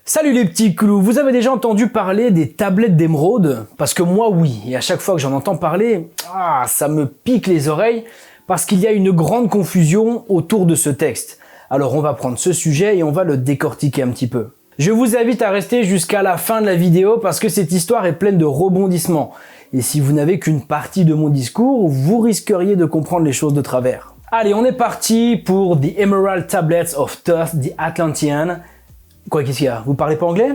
Salut les petits clous, vous avez déjà entendu parler des tablettes d'émeraude? Parce que moi oui, et à chaque fois que j'en entends parler, ça me pique les oreilles parce qu'il y a une grande confusion autour de ce texte. Alors on va prendre ce sujet et on va le décortiquer un petit peu. Je vous invite à rester jusqu'à la fin de la vidéo parce que cette histoire est pleine de rebondissements. Et si vous n'avez qu'une partie de mon discours, vous risqueriez de comprendre les choses de travers. Allez, on est parti pour The Emerald Tablets of Thoth the Atlantean. Quoi, qu'est-ce qu'il y a? Vous parlez pas anglais?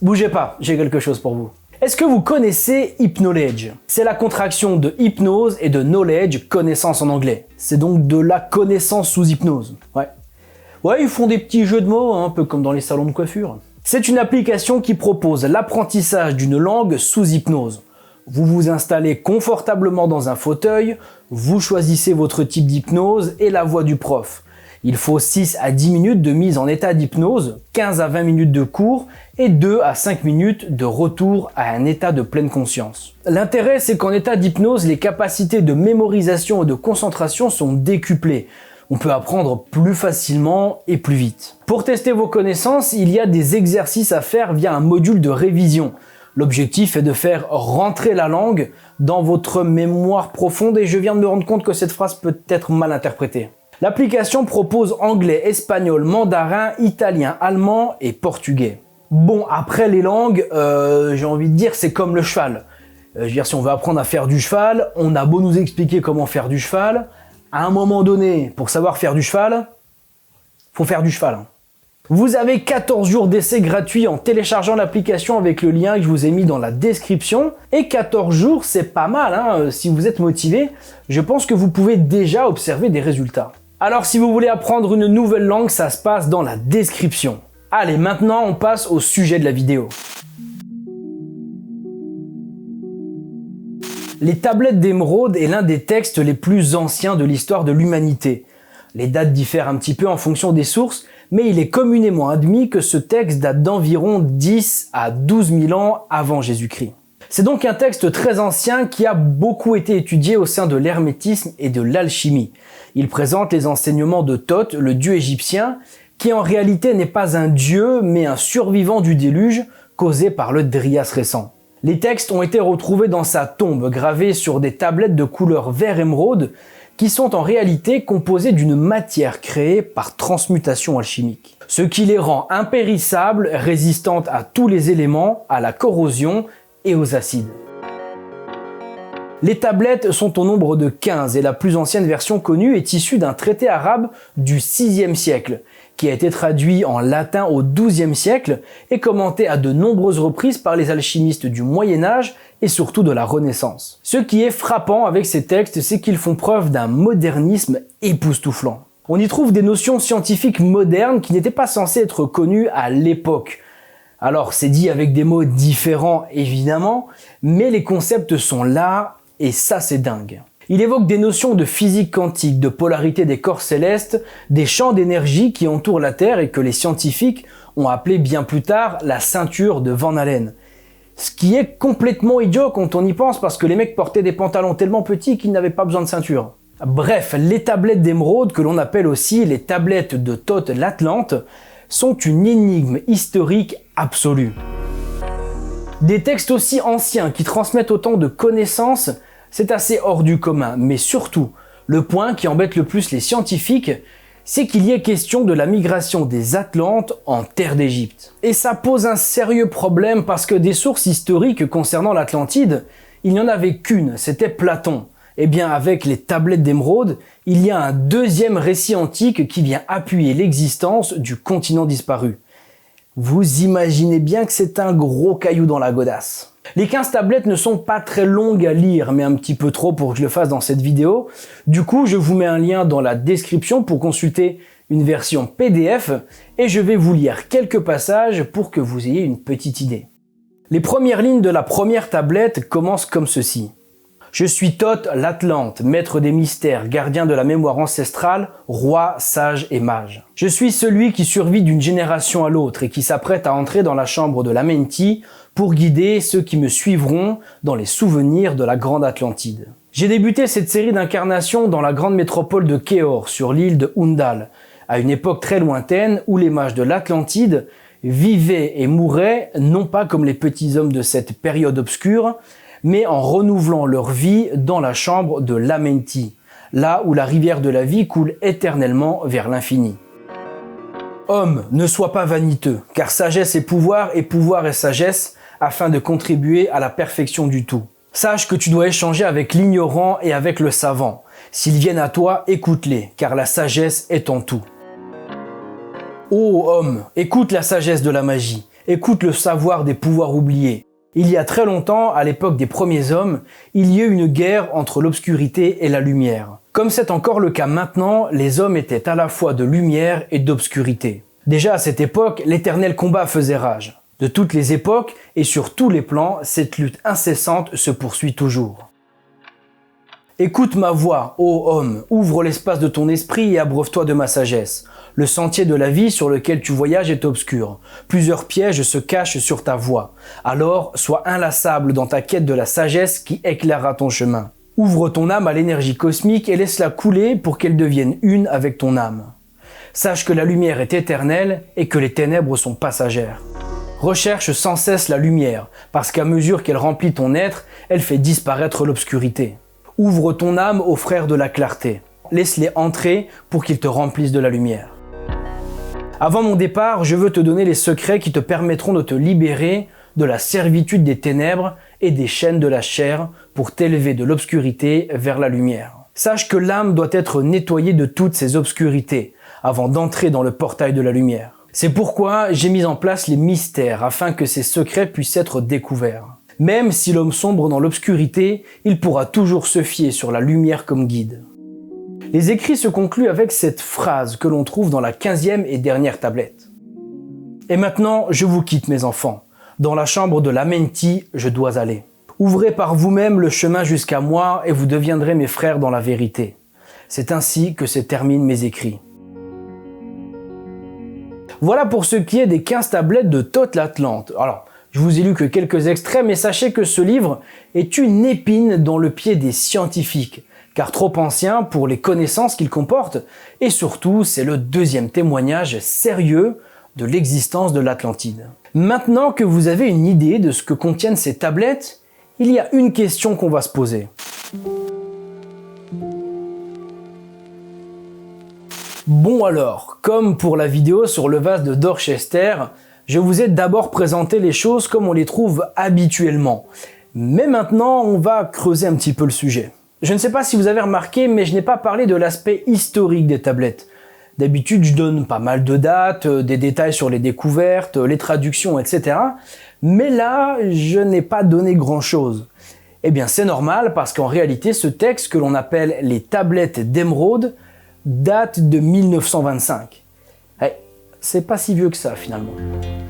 Bougez pas, j'ai quelque chose pour vous. Est-ce que vous connaissez Hypknowledge? C'est la contraction de hypnose et de knowledge, connaissance en anglais. C'est donc de la connaissance sous hypnose. Ouais, ils font des petits jeux de mots, un peu comme dans les salons de coiffure. C'est une application qui propose l'apprentissage d'une langue sous hypnose. Vous vous installez confortablement dans un fauteuil, vous choisissez votre type d'hypnose et la voix du prof. Il faut 6 à 10 minutes de mise en état d'hypnose, 15 à 20 minutes de cours et 2 à 5 minutes de retour à un état de pleine conscience. L'intérêt, c'est qu'en état d'hypnose, les capacités de mémorisation et de concentration sont décuplées. On peut apprendre plus facilement et plus vite. Pour tester vos connaissances, il y a des exercices à faire via un module de révision. L'objectif est de faire rentrer la langue dans votre mémoire profonde et je viens de me rendre compte que cette phrase peut être mal interprétée. L'application propose anglais, espagnol, mandarin, italien, allemand et portugais. Bon, après les langues, j'ai envie de dire, c'est comme le cheval. Je veux dire, si on veut apprendre à faire du cheval, on a beau nous expliquer comment faire du cheval, à un moment donné, pour savoir faire du cheval, faut faire du cheval. Vous avez 14 jours d'essai gratuit en téléchargeant l'application avec le lien que je vous ai mis dans la description. Et 14 jours, c'est pas mal, si vous êtes motivé, je pense que vous pouvez déjà observer des résultats. Alors si vous voulez apprendre une nouvelle langue, ça se passe dans la description. Allez, maintenant on passe au sujet de la vidéo. Les tablettes d'émeraude est l'un des textes les plus anciens de l'histoire de l'humanité. Les dates diffèrent un petit peu en fonction des sources, mais il est communément admis que ce texte date d'environ 10 à 12 000 ans avant Jésus-Christ. C'est donc un texte très ancien qui a beaucoup été étudié au sein de l'hermétisme et de l'alchimie. Il présente les enseignements de Thoth, le dieu égyptien, qui en réalité n'est pas un dieu, mais un survivant du déluge causé par le Dryas récent. Les textes ont été retrouvés dans sa tombe, gravés sur des tablettes de couleur vert émeraude, qui sont en réalité composées d'une matière créée par transmutation alchimique. Ce qui les rend impérissables, résistantes à tous les éléments, à la corrosion et aux acides. Les tablettes sont au nombre de 15 et la plus ancienne version connue est issue d'un traité arabe du 6e siècle, qui a été traduit en latin au 12e siècle et commenté à de nombreuses reprises par les alchimistes du Moyen-Âge et surtout de la Renaissance. Ce qui est frappant avec ces textes, c'est qu'ils font preuve d'un modernisme époustouflant. On y trouve des notions scientifiques modernes qui n'étaient pas censées être connues à l'époque. Alors c'est dit avec des mots différents évidemment, mais les concepts sont là et ça c'est dingue. Il évoque des notions de physique quantique, de polarité des corps célestes, des champs d'énergie qui entourent la Terre et que les scientifiques ont appelé bien plus tard la ceinture de Van Allen. Ce qui est complètement idiot quand on y pense parce que les mecs portaient des pantalons tellement petits qu'ils n'avaient pas besoin de ceinture. Bref, les tablettes d'émeraude, que l'on appelle aussi les tablettes de Thoth l'Atlante, sont une énigme historique absolue. Des textes aussi anciens qui transmettent autant de connaissances, c'est assez hors du commun, mais surtout, le point qui embête le plus les scientifiques, c'est qu'il y ait question de la migration des Atlantes en terre d'Égypte. Et ça pose un sérieux problème parce que des sources historiques concernant l'Atlantide, il n'y en avait qu'une, c'était Platon. Eh bien, avec les tablettes d'émeraude, il y a un deuxième récit antique qui vient appuyer l'existence du continent disparu. Vous imaginez bien que c'est un gros caillou dans la godasse. Les 15 tablettes ne sont pas très longues à lire, mais un petit peu trop pour que je le fasse dans cette vidéo. Du coup, je vous mets un lien dans la description pour consulter une version PDF et je vais vous lire quelques passages pour que vous ayez une petite idée. Les premières lignes de la première tablette commencent comme ceci. Je suis Thoth l'Atlante, maître des mystères, gardien de la mémoire ancestrale, roi, sage et mage. Je suis celui qui survit d'une génération à l'autre et qui s'apprête à entrer dans la chambre de l'Amenti pour guider ceux qui me suivront dans les souvenirs de la Grande Atlantide. J'ai débuté cette série d'incarnations dans la grande métropole de Kéor, sur l'île de Undal, à une époque très lointaine où les mages de l'Atlantide vivaient et mouraient non pas comme les petits hommes de cette période obscure, mais en renouvelant leur vie dans la chambre de l'Amenti, là où la rivière de la vie coule éternellement vers l'infini. Homme, ne sois pas vaniteux, car sagesse est pouvoir et sagesse, afin de contribuer à la perfection du tout. Sache que tu dois échanger avec l'ignorant et avec le savant. S'ils viennent à toi, écoute-les, car la sagesse est en tout. Ô homme, écoute la sagesse de la magie, écoute le savoir des pouvoirs oubliés. Il y a très longtemps, à l'époque des premiers hommes, il y a eu une guerre entre l'obscurité et la lumière. Comme c'est encore le cas maintenant, les hommes étaient à la fois de lumière et d'obscurité. Déjà à cette époque, l'éternel combat faisait rage. De toutes les époques et sur tous les plans, cette lutte incessante se poursuit toujours. Écoute ma voix, ô homme, ouvre l'espace de ton esprit et abreuve-toi de ma sagesse. Le sentier de la vie sur lequel tu voyages est obscur. Plusieurs pièges se cachent sur ta voie. Alors, sois inlassable dans ta quête de la sagesse qui éclairera ton chemin. Ouvre ton âme à l'énergie cosmique et laisse-la couler pour qu'elle devienne une avec ton âme. Sache que la lumière est éternelle et que les ténèbres sont passagères. Recherche sans cesse la lumière, parce qu'à mesure qu'elle remplit ton être, elle fait disparaître l'obscurité. Ouvre ton âme aux frères de la clarté. Laisse-les entrer pour qu'ils te remplissent de la lumière. Avant mon départ, je veux te donner les secrets qui te permettront de te libérer de la servitude des ténèbres et des chaînes de la chair pour t'élever de l'obscurité vers la lumière. Sache que l'âme doit être nettoyée de toutes ses obscurités avant d'entrer dans le portail de la lumière. C'est pourquoi j'ai mis en place les mystères afin que ces secrets puissent être découverts. Même si l'homme sombre dans l'obscurité, il pourra toujours se fier sur la lumière comme guide. Les écrits se concluent avec cette phrase que l'on trouve dans la 15e et dernière tablette. Et maintenant, je vous quitte mes enfants. Dans la chambre de l'Amenti, je dois aller. Ouvrez par vous-même le chemin jusqu'à moi et vous deviendrez mes frères dans la vérité. C'est ainsi que se terminent mes écrits. Voilà pour ce qui est des 15 tablettes de Thoth l'Atlante. Alors, je vous ai lu que quelques extraits, mais sachez que ce livre est une épine dans le pied des scientifiques, car trop ancien pour les connaissances qu'il comporte, et surtout, c'est le deuxième témoignage sérieux de l'existence de l'Atlantide. Maintenant que vous avez une idée de ce que contiennent ces tablettes, il y a une question qu'on va se poser. Bon alors, comme pour la vidéo sur le vase de Dorchester, je vous ai d'abord présenté les choses comme on les trouve habituellement. Mais maintenant, on va creuser un petit peu le sujet. Je ne sais pas si vous avez remarqué, mais je n'ai pas parlé de l'aspect historique des tablettes. D'habitude, je donne pas mal de dates, des détails sur les découvertes, les traductions, etc. Mais là, je n'ai pas donné grand-chose. Eh bien, c'est normal parce qu'en réalité, ce texte que l'on appelle les tablettes d'émeraude date de 1925. C'est pas si vieux que ça finalement.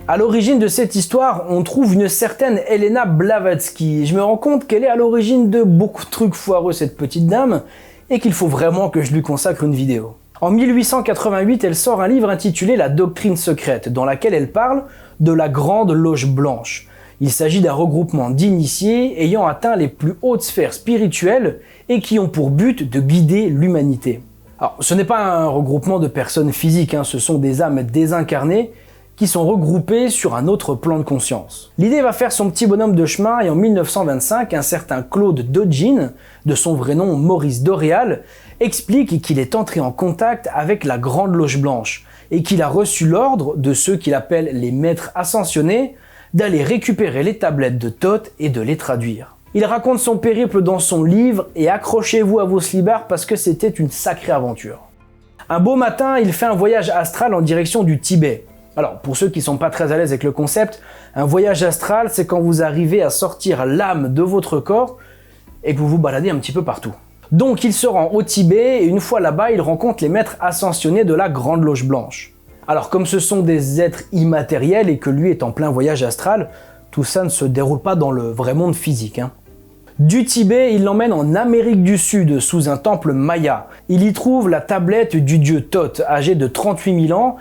À l'origine de cette histoire, on trouve une certaine Helena Blavatsky. Je me rends compte qu'elle est à l'origine de beaucoup de trucs foireux, cette petite dame, et qu'il faut vraiment que je lui consacre une vidéo. En 1888, elle sort un livre intitulé La Doctrine secrète, dans laquelle elle parle de la Grande Loge Blanche. Il s'agit d'un regroupement d'initiés ayant atteint les plus hautes sphères spirituelles et qui ont pour but de guider l'humanité. Alors, ce n'est pas un regroupement de personnes physiques, ce sont des âmes désincarnées qui sont regroupées sur un autre plan de conscience. L'idée va faire son petit bonhomme de chemin et en 1925, un certain Claude Dodgin, de son vrai nom Maurice Doréal, explique qu'il est entré en contact avec la Grande Loge Blanche et qu'il a reçu l'ordre de ceux qu'il appelle les maîtres ascensionnés d'aller récupérer les tablettes de Thoth et de les traduire. Il raconte son périple dans son livre et accrochez-vous à vos slibards parce que c'était une sacrée aventure. Un beau matin, il fait un voyage astral en direction du Tibet. Alors, pour ceux qui ne sont pas très à l'aise avec le concept, un voyage astral, c'est quand vous arrivez à sortir l'âme de votre corps et que vous vous baladez un petit peu partout. Donc, il se rend au Tibet et une fois là-bas, il rencontre les maîtres ascensionnés de la Grande Loge Blanche. Alors, comme ce sont des êtres immatériels et que lui est en plein voyage astral, tout ça ne se déroule pas dans le vrai monde physique. Du Tibet, il l'emmène en Amérique du Sud, sous un temple maya. Il y trouve la tablette du dieu Thoth, âgé de 38 000 ans,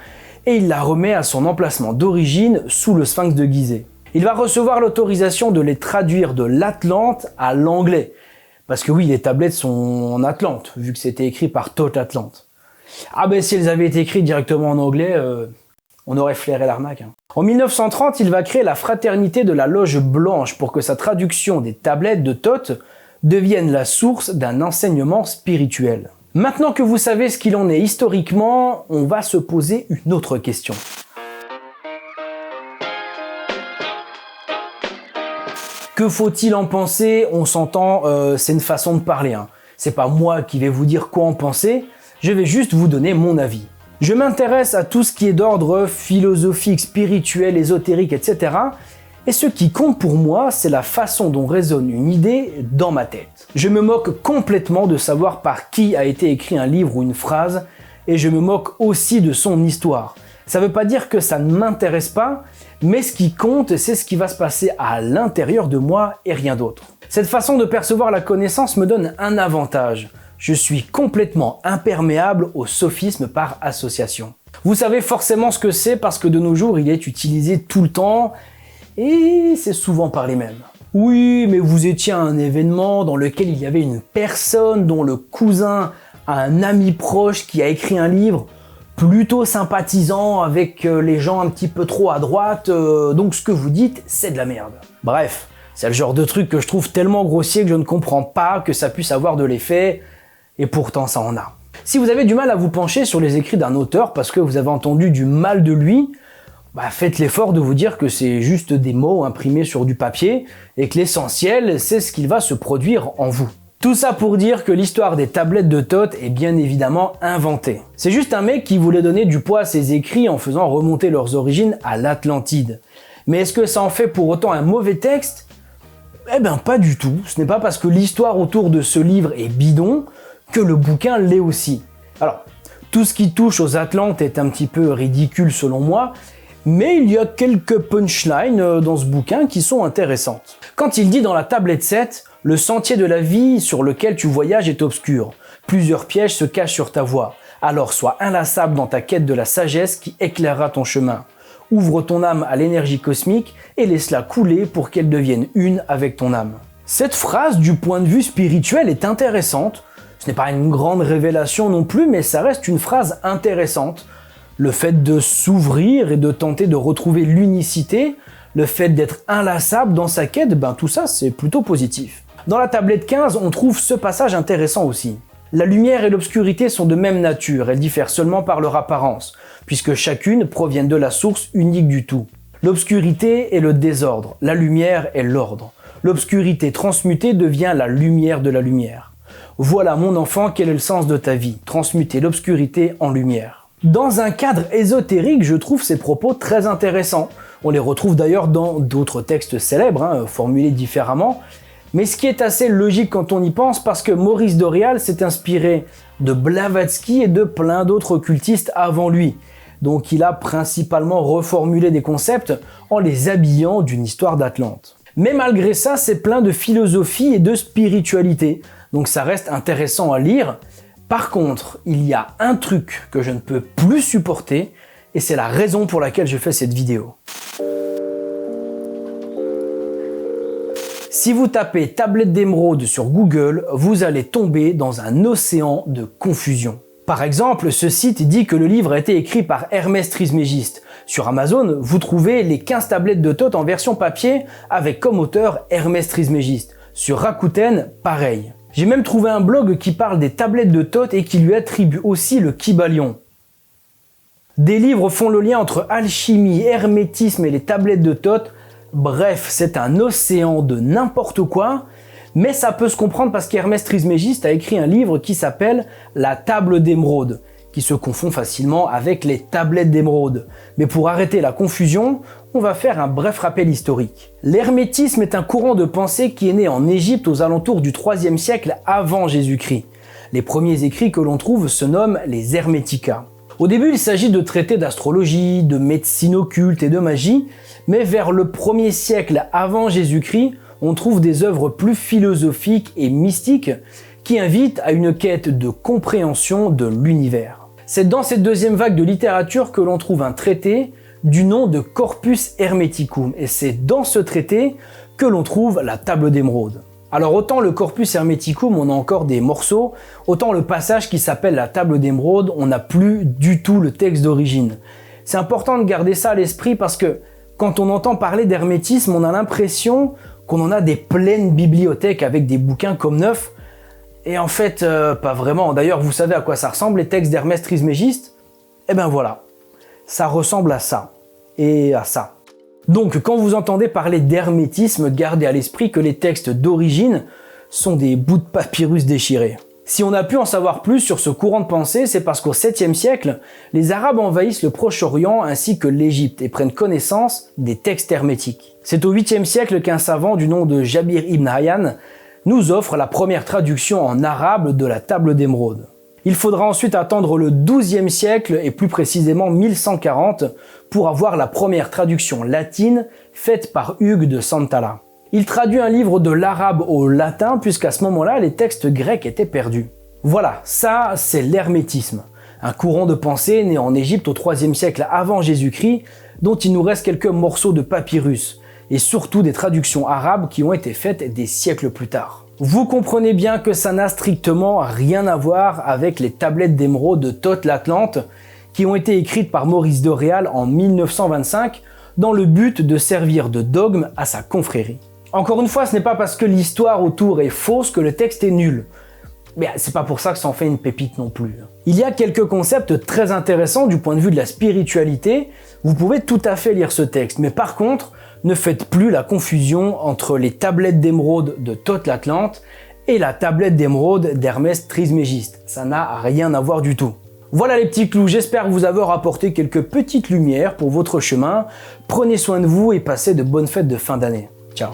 et il la remet à son emplacement d'origine, sous le sphinx de Gizeh. Il va recevoir l'autorisation de les traduire de l'Atlante à l'anglais. Parce que oui, les tablettes sont en Atlante, vu que c'était écrit par Thoth l'Atlante. Ah ben si elles avaient été écrites directement en anglais, On aurait flairé l'arnaque. En 1930, il va créer la Fraternité de la Loge Blanche pour que sa traduction des tablettes de Thoth devienne la source d'un enseignement spirituel. Maintenant que vous savez ce qu'il en est historiquement, on va se poser une autre question. Que faut-il en penser? On s'entend, c'est une façon de parler. C'est pas moi qui vais vous dire quoi en penser, je vais juste vous donner mon avis. Je m'intéresse à tout ce qui est d'ordre philosophique, spirituel, ésotérique, etc. Et ce qui compte pour moi, c'est la façon dont résonne une idée dans ma tête. Je me moque complètement de savoir par qui a été écrit un livre ou une phrase, et je me moque aussi de son histoire. Ça ne veut pas dire que ça ne m'intéresse pas, mais ce qui compte, c'est ce qui va se passer à l'intérieur de moi et rien d'autre. Cette façon de percevoir la connaissance me donne un avantage. Je suis complètement imperméable au sophisme par association. Vous savez forcément ce que c'est parce que de nos jours, il est utilisé tout le temps et c'est souvent par les mêmes. Oui, mais vous étiez à un événement dans lequel il y avait une personne dont le cousin a un ami proche qui a écrit un livre plutôt sympathisant avec les gens un petit peu trop à droite, donc ce que vous dites, c'est de la merde. Bref, c'est le genre de truc que je trouve tellement grossier que je ne comprends pas que ça puisse avoir de l'effet. Et pourtant, ça en a. Si vous avez du mal à vous pencher sur les écrits d'un auteur parce que vous avez entendu du mal de lui, faites l'effort de vous dire que c'est juste des mots imprimés sur du papier et que l'essentiel, c'est ce qu'il va se produire en vous. Tout ça pour dire que l'histoire des tablettes de Thoth est bien évidemment inventée. C'est juste un mec qui voulait donner du poids à ses écrits en faisant remonter leurs origines à l'Atlantide. Mais est-ce que ça en fait pour autant un mauvais texte? Eh ben pas du tout. Ce n'est pas parce que l'histoire autour de ce livre est bidon que le bouquin l'est aussi. Alors, tout ce qui touche aux Atlantes est un petit peu ridicule selon moi, mais il y a quelques punchlines dans ce bouquin qui sont intéressantes. Quand il dit dans la tablette 7, « Le sentier de la vie sur lequel tu voyages est obscur. Plusieurs pièges se cachent sur ta voie. Alors sois inlassable dans ta quête de la sagesse qui éclairera ton chemin. Ouvre ton âme à l'énergie cosmique et laisse-la couler pour qu'elle devienne une avec ton âme. » Cette phrase, du point de vue spirituel, est intéressante. Ce n'est pas une grande révélation non plus, mais ça reste une phrase intéressante. Le fait de s'ouvrir et de tenter de retrouver l'unicité, le fait d'être inlassable dans sa quête, tout ça c'est plutôt positif. Dans la tablette 15, on trouve ce passage intéressant aussi. La lumière et l'obscurité sont de même nature, elles diffèrent seulement par leur apparence, puisque chacune provient de la source unique du tout. L'obscurité est le désordre, la lumière est l'ordre. L'obscurité transmutée devient la lumière de la lumière. Voilà mon enfant, quel est le sens de ta vie? Transmuter l'obscurité en lumière. Dans un cadre ésotérique, je trouve ces propos très intéressants. On les retrouve d'ailleurs dans d'autres textes célèbres, formulés différemment. Mais ce qui est assez logique quand on y pense, parce que Maurice Doreal s'est inspiré de Blavatsky et de plein d'autres occultistes avant lui. Donc il a principalement reformulé des concepts en les habillant d'une histoire d'Atlante. Mais malgré ça, c'est plein de philosophie et de spiritualité. Donc ça reste intéressant à lire. Par contre, il y a un truc que je ne peux plus supporter, et c'est la raison pour laquelle je fais cette vidéo. Si vous tapez tablette d'émeraude sur Google, vous allez tomber dans un océan de confusion. Par exemple, ce site dit que le livre a été écrit par Hermès Trismégiste. Sur Amazon, vous trouvez les 15 tablettes de Thoth en version papier avec comme auteur Hermès Trismégiste. Sur Rakuten, pareil. J'ai même trouvé un blog qui parle des tablettes de Thoth et qui lui attribue aussi le Kybalion. Des livres font le lien entre alchimie, hermétisme et les tablettes de Thoth. Bref, c'est un océan de n'importe quoi, mais ça peut se comprendre parce qu'Hermès Trismégiste a écrit un livre qui s'appelle La table d'émeraude, qui se confond facilement avec les tablettes d'émeraude. Mais pour arrêter la confusion, on va faire un bref rappel historique. L'hermétisme est un courant de pensée qui est né en Égypte aux alentours du 3e siècle avant Jésus-Christ. Les premiers écrits que l'on trouve se nomment les Hermetica. Au début, il s'agit de traités d'astrologie, de médecine occulte et de magie, mais vers le 1er siècle avant Jésus-Christ, on trouve des œuvres plus philosophiques et mystiques qui invitent à une quête de compréhension de l'univers. C'est dans cette deuxième vague de littérature que l'on trouve un traité du nom de Corpus Hermeticum, et c'est dans ce traité que l'on trouve la table d'émeraude. Alors autant le Corpus Hermeticum, on a encore des morceaux, autant le passage qui s'appelle la table d'émeraude, on n'a plus du tout le texte d'origine. C'est important de garder ça à l'esprit parce que quand on entend parler d'hermétisme, on a l'impression qu'on en a des pleines bibliothèques avec des bouquins comme neufs. Et en fait, pas vraiment. D'ailleurs, vous savez à quoi ça ressemble, les textes d'Hermès Trismégiste? Eh ben voilà, ça ressemble à ça et à ça. Donc, quand vous entendez parler d'hermétisme, gardez à l'esprit que les textes d'origine sont des bouts de papyrus déchirés. Si on a pu en savoir plus sur ce courant de pensée, c'est parce qu'au 7e siècle, les Arabes envahissent le Proche-Orient ainsi que l'Égypte et prennent connaissance des textes hermétiques. C'est au 8e siècle qu'un savant du nom de Jabir ibn Hayyan nous offre la première traduction en arabe de la Table d'Émeraude. Il faudra ensuite attendre le 12e siècle et plus précisément 1140 pour avoir la première traduction latine faite par Hugues de Santalla. Il traduit un livre de l'arabe au latin puisqu'à ce moment-là, les textes grecs étaient perdus. Voilà, ça c'est l'hermétisme, un courant de pensée né en Égypte au 3e siècle avant Jésus-Christ dont il nous reste quelques morceaux de papyrus et surtout des traductions arabes qui ont été faites des siècles plus tard. Vous comprenez bien que ça n'a strictement rien à voir avec les tablettes d'émeraude de Thoth l'Atlante qui ont été écrites par Maurice de Réal en 1925 dans le but de servir de dogme à sa confrérie. Encore une fois, ce n'est pas parce que l'histoire autour est fausse que le texte est nul. Mais c'est pas pour ça que ça en fait une pépite non plus. Il y a quelques concepts très intéressants du point de vue de la spiritualité. Vous pouvez tout à fait lire ce texte, mais par contre, ne faites plus la confusion entre les tablettes d'émeraude de Thoth l'Atlante et la tablette d'émeraude d'Hermès Trismégiste. Ça n'a rien à voir du tout. Voilà les petits clous, j'espère vous avoir apporté quelques petites lumières pour votre chemin. Prenez soin de vous et passez de bonnes fêtes de fin d'année. Ciao.